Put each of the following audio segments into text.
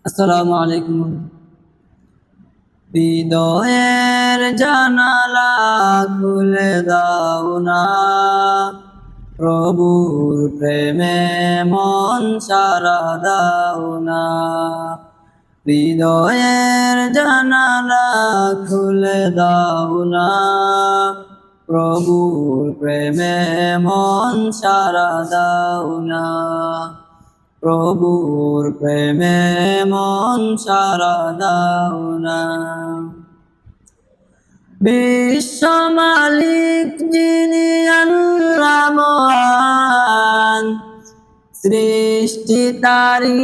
আসসালামু আলাইকুম। হৃদয়ের জানালা খুলে দাও না, প্রভুর প্রেমে মন সারা দাও না। হৃদয়ের জানালা খুলে দাও না, প্রভুর প্রেমে মন সারা দাও না। প্রভুর প্রেমে মন সারা দাও না। বিশ্ব মালিক যিনি আল্লাহ মহান, সৃষ্টি তারি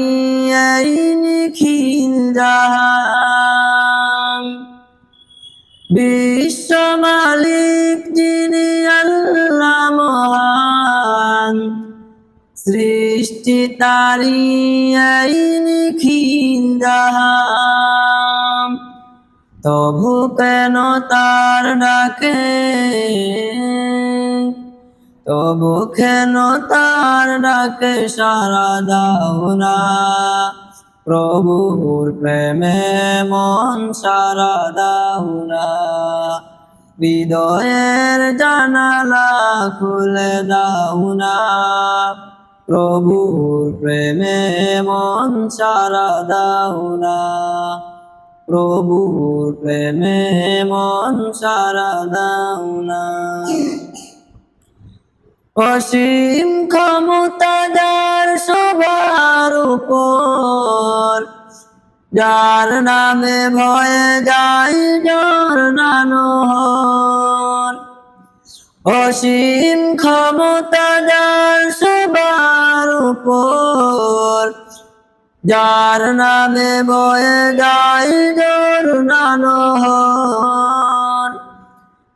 এই নিখিল জাহান। বিশ্ব মালিক যিনি আল্লাহ মহান, সৃষ্টি তারি এই নিখিল জাহান। তবু কেন তার ডাকে, তবু কেন তার ডাকে সারা দাও না, প্রভুর প্রেমে মন সারা দাও না। হৃদয়ের জানালা খুলে দাও না, প্রভুর প্রেমে মন সারা দাও না। প্রভুর প্রেমে মন সারা দাও না। অসীম ক্ষমতা যার সবার উপর, যার নামে ভয়ে যায় ঝরনানো হর। অসীম ক্ষমতা যার সবার উপর, যার নামে বয়ে যায় ঝরনানো হর।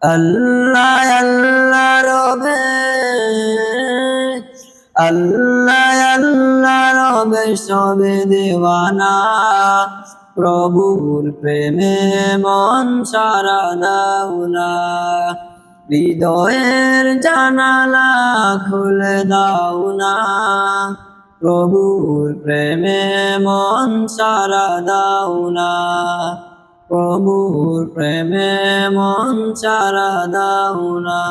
আল্লাহ আল্লাহ রবে, আল্লাহ আল্লাহ রবে সবে দেওয়ানা, প্রভুর প্রেমে মন সারা দাও না। হৃদয়ের জানালা খুলে দাও না, প্রভুর প্রেমে মন সারা দাও না। প্রভুর প্রেমে মন সারা দাও না।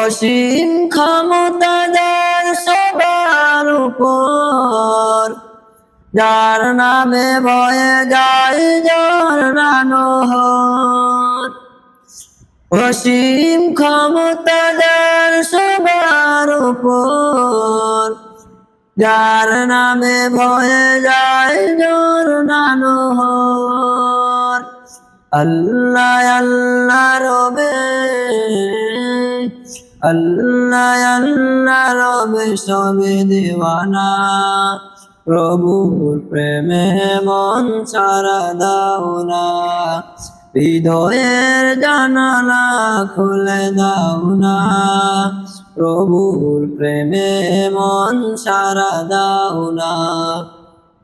অসীম ক্ষমতা যার সবার উপর, যার নামে ভয়ে যায় ঝরনানো হর। অসীম ক্ষমতা যার সবার উপর, যার নামে ভয়ে যায় ঝরনানো হর। আল্লাহ আল্লাহ রবে, আল্লাহ আল্লাহ রবে সবে দেওয়ানা, প্রভুর প্রেমে মন সারা দাও না। হৃদয়ের জানালা খুলে দাও না, প্রভুর প্রেমে মন সারা দাও না।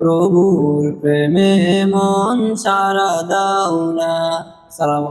প্রভুর প্রেমে মন সারা দাও না। সালাম।